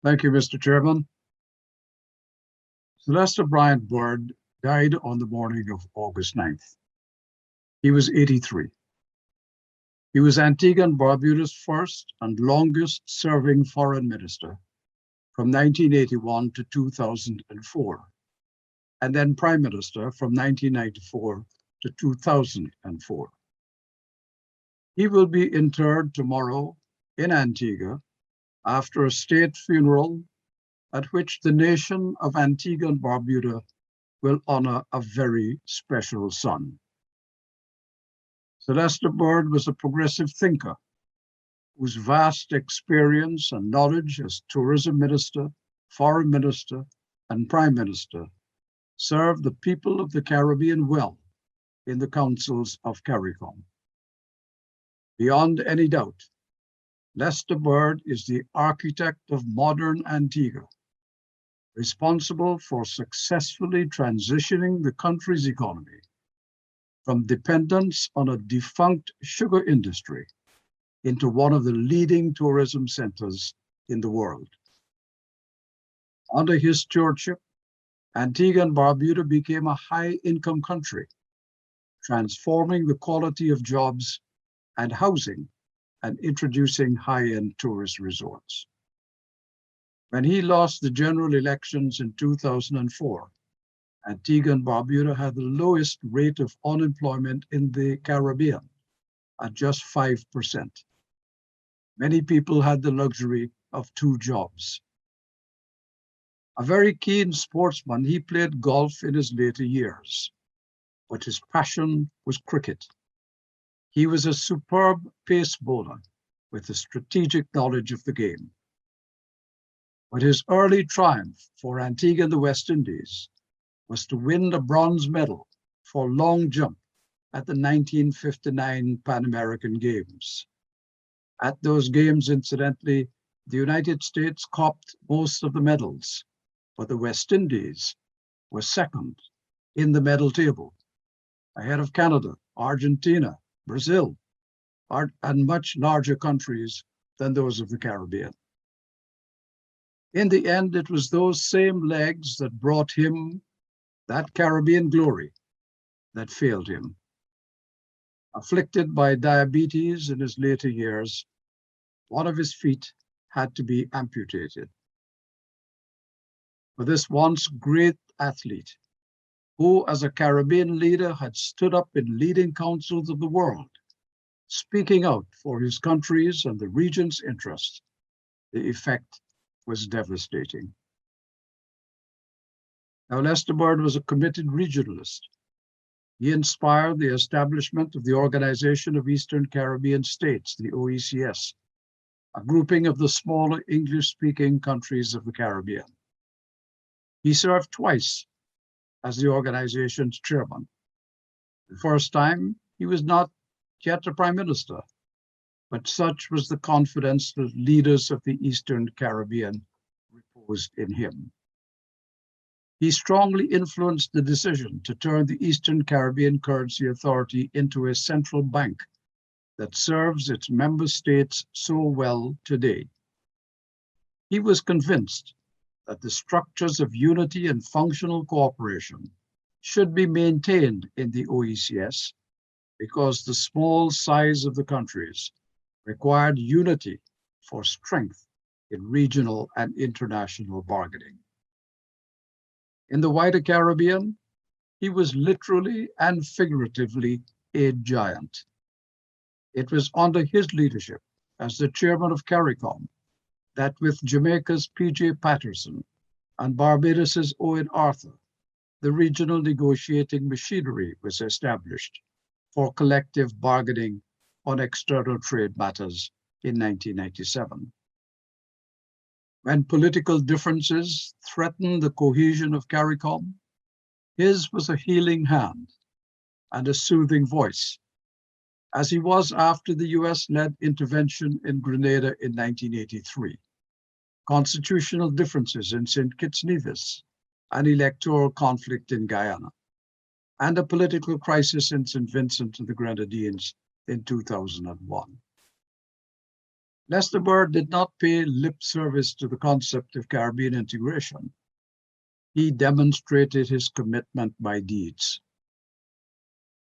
Thank you, Mr. Chairman. Sylvester Bryant Byrd died on the morning of August 9th. He was 83. He was Antigua and Barbuda's first and longest serving foreign minister from 1981 to 2004, and then prime minister from 1994 to 2004. He will be interred tomorrow in Antigua after a state funeral at which the nation of Antigua and Barbuda will honor a very special son. Sylvester Byrd was a progressive thinker whose vast experience and knowledge as tourism minister, foreign minister, and prime minister served the people of the Caribbean well in the councils of CARICOM. Beyond any doubt, Lester Byrd is the architect of modern Antigua, responsible for successfully transitioning the country's economy from dependence on a defunct sugar industry into one of the leading tourism centers in the world. Under his stewardship, Antigua and Barbuda became a high-income country, transforming the quality of jobs and housing and introducing high-end tourist resorts. When he lost the general elections in 2004, Antigua and Barbuda had the lowest rate of unemployment in the Caribbean at just 5%. Many people had the luxury of 2 jobs. A very keen sportsman, he played golf in his later years, but his passion was cricket. He was a superb pace bowler with a strategic knowledge of the game. But his early triumph for Antigua and the West Indies was to win the bronze medal for long jump at the 1959 Pan American Games. At those games, incidentally, the United States copped most of the medals, but the West Indies was second in the medal table, ahead of Canada, Argentina, Brazil, and much larger countries than those of the Caribbean. In the end, it was those same legs that brought him that Caribbean glory that failed him. Afflicted by diabetes in his later years, one of his feet had to be amputated. For this once great athlete, who as a Caribbean leader had stood up in leading councils of the world, speaking out for his country's and the region's interests, the effect was devastating. Now, Lester Byrd was a committed regionalist. He inspired the establishment of the Organization of Eastern Caribbean States, the OECS, a grouping of the smaller English-speaking countries of the Caribbean. He served twice as the organization's chairman. The first time, he was not yet a prime minister, but such was the confidence that leaders of the Eastern Caribbean reposed in him. He strongly influenced the decision to turn the Eastern Caribbean Currency Authority into a central bank that serves its member states so well today. He was convinced that the structures of unity and functional cooperation should be maintained in the OECS because the small size of the countries required unity for strength in regional and international bargaining. In the wider Caribbean, he was literally and figuratively a giant. It was under his leadership as the chairman of CARICOM that with Jamaica's P.J. Patterson and Barbados's Owen Arthur, the regional negotiating machinery was established for collective bargaining on external trade matters in 1997. When political differences threatened the cohesion of CARICOM, his was a healing hand and a soothing voice, as he was after the US-led intervention in Grenada in 1983, constitutional differences in St. Kitts Nevis, an electoral conflict in Guyana, and a political crisis in St. Vincent and the Grenadines in 2001. Lester Bird did not pay lip service to the concept of Caribbean integration. He demonstrated his commitment by deeds.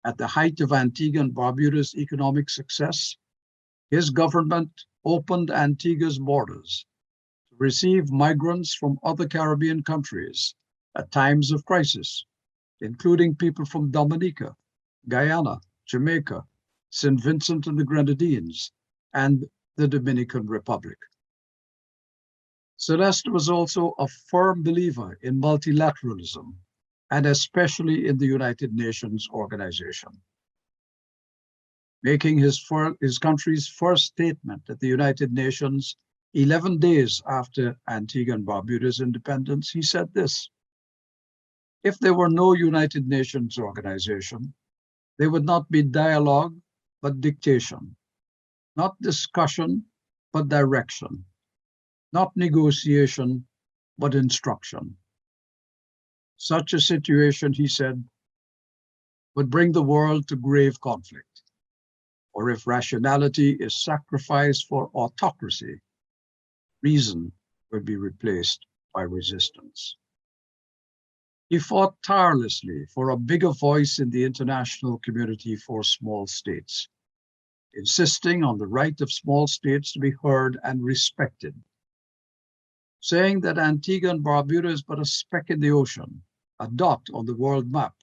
At the height of Antigua and Barbuda's economic success, his government opened Antigua's borders to receive migrants from other Caribbean countries at times of crisis, including people from Dominica, Guyana, Jamaica, St. Vincent and the Grenadines, and the Dominican Republic. Celeste was also a firm believer in multilateralism, and especially in the United Nations organization. Making his country's first statement at the United Nations 11 days after Antigua and Barbuda's independence, he said this: "If there were no United Nations organization, there would not be dialogue, but dictation, not discussion, but direction, not negotiation, but instruction. Such a situation," he said, "would bring the world to grave conflict. Or if rationality is sacrificed for autocracy, reason will be replaced by resistance." He fought tirelessly for a bigger voice in the international community for small states, insisting on the right of small states to be heard and respected, saying that Antigua and Barbuda is but a speck in the ocean, a dot on the world map,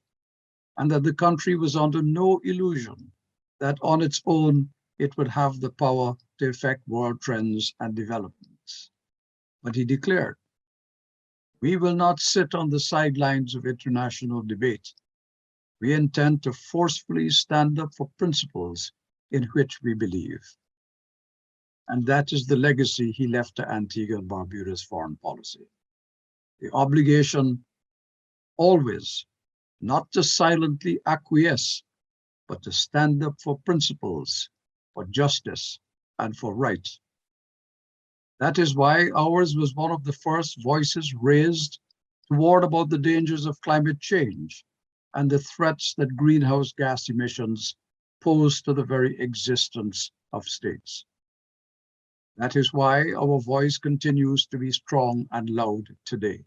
and that the country was under no illusion that on its own it would have the power to affect world trends and developments. But he declared, "We will not sit on the sidelines of international debate. We intend to forcefully stand up for principles in which we believe." And that is the legacy he left to Antigua and Barbuda's foreign policy. The obligation always not to silently acquiesce, but to stand up for principles, for justice, and for right. That is why ours was one of the first voices raised to warn about the dangers of climate change and the threats that greenhouse gas emissions pose to the very existence of states. That is why our voice continues to be strong and loud today.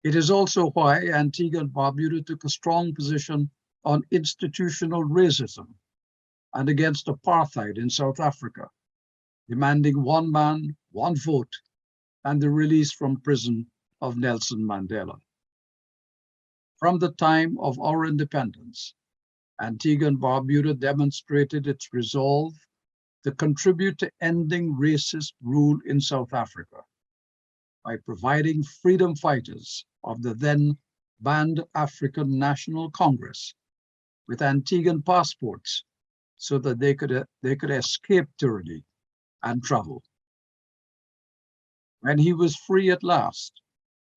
It is also why Antigua and Barbuda took a strong position on institutional racism and against apartheid in South Africa, demanding one man, one vote, and the release from prison of Nelson Mandela. From the time of our independence, Antigua and Barbuda demonstrated its resolve to contribute to ending racist rule in South Africa by providing freedom fighters of the then banned African National Congress with Antiguan passports so that they could escape tyranny and travel. When he was free at last,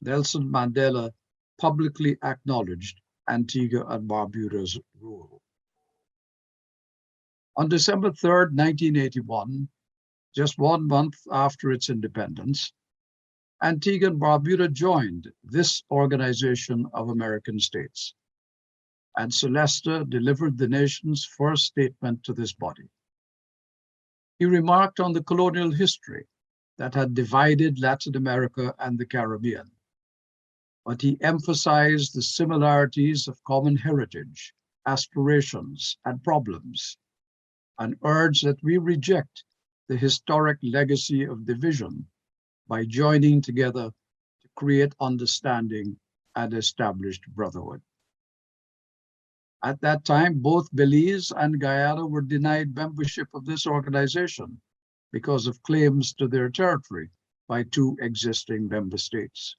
Nelson Mandela publicly acknowledged Antigua and Barbuda's rule. On December 3rd, 1981, just 1 month after its independence, Antigua and Barbuda joined this Organization of American States, and Celeste delivered the nation's first statement to this body. He remarked on the colonial history that had divided Latin America and the Caribbean, but he emphasized the similarities of common heritage, aspirations, and problems, and urged that we reject the historic legacy of division by joining together to create understanding and establish brotherhood. At that time, both Belize and Guyana were denied membership of this organization because of claims to their territory by 2 existing member states.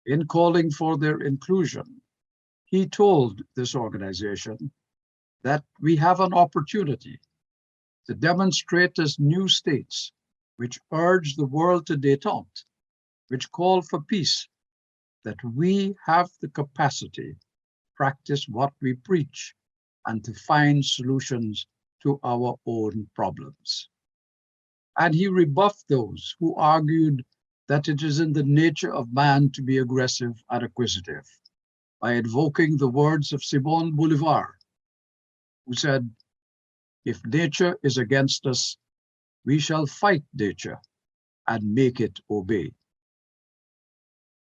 In calling for their inclusion, he told this organization that we have an opportunity to demonstrate as new states which urge the world to détente, which call for peace, that we have the capacity to practice what we preach and to find solutions to our own problems. And he rebuffed those who argued that it is in the nature of man to be aggressive and acquisitive by invoking the words of Simon Bolivar, who said, "If nature is against us, we shall fight nature and make it obey.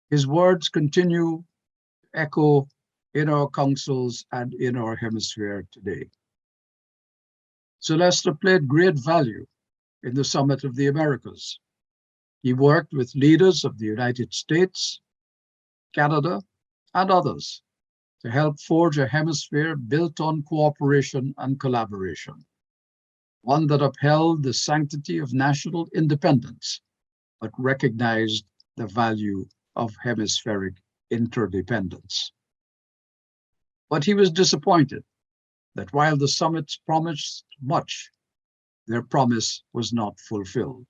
His words continue to echo in our councils and in our hemisphere today. Sylvester played great value in the Summit of the Americas. He worked with leaders of the United States, Canada, and others to help forge a hemisphere built on cooperation and collaboration, one that upheld the sanctity of national independence, but recognized the value of hemispheric interdependence. But he was disappointed that while the summits promised much, their promise was not fulfilled,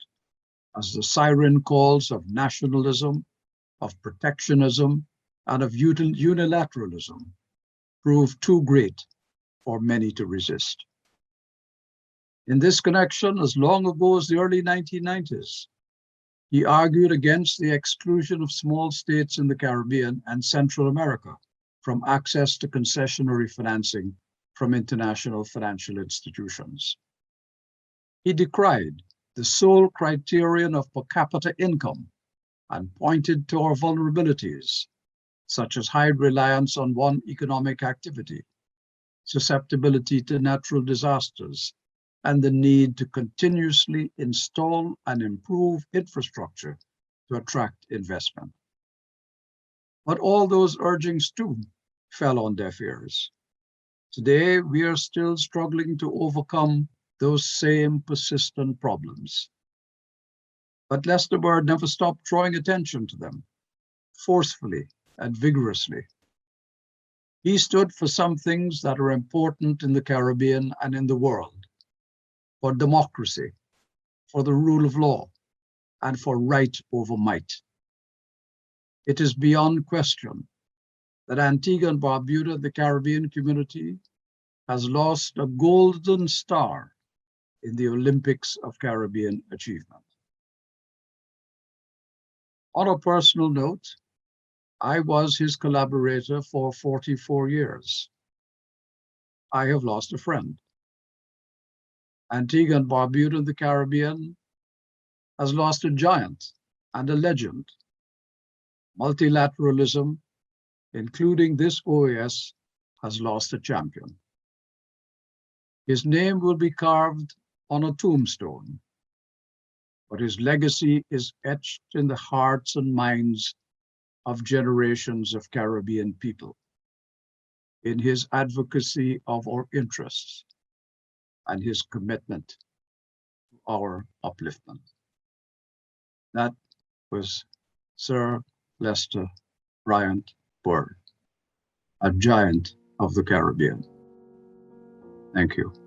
as the siren calls of nationalism, of protectionism, and of unilateralism proved too great for many to resist. In this connection, as long ago as the early 1990s, he argued against the exclusion of small states in the Caribbean and Central America from access to concessionary financing from international financial institutions. He decried the sole criterion of per capita income and pointed to our vulnerabilities, such as high reliance on one economic activity, susceptibility to natural disasters, and the need to continuously install and improve infrastructure to attract investment. But all those urgings too fell on deaf ears. Today, we are still struggling to overcome those same persistent problems. But Lester Bird never stopped drawing attention to them, forcefully and vigorously. He stood for some things that are important in the Caribbean and in the world, for democracy, for the rule of law, and for right over might. It is beyond question that Antigua and Barbuda, the Caribbean community, has lost a golden star in the Olympics of Caribbean achievement. On a personal note, I was his collaborator for 44 years. I have lost a friend. Antigua and Barbuda, the Caribbean, has lost a giant and a legend. Multilateralism, including this OAS, has lost a champion. His name will be carved on a tombstone, but his legacy is etched in the hearts and minds of generations of Caribbean people, in his advocacy of our interests and his commitment to our upliftment. That was Sir Lester Bryant Bird, a giant of the Caribbean. Thank you.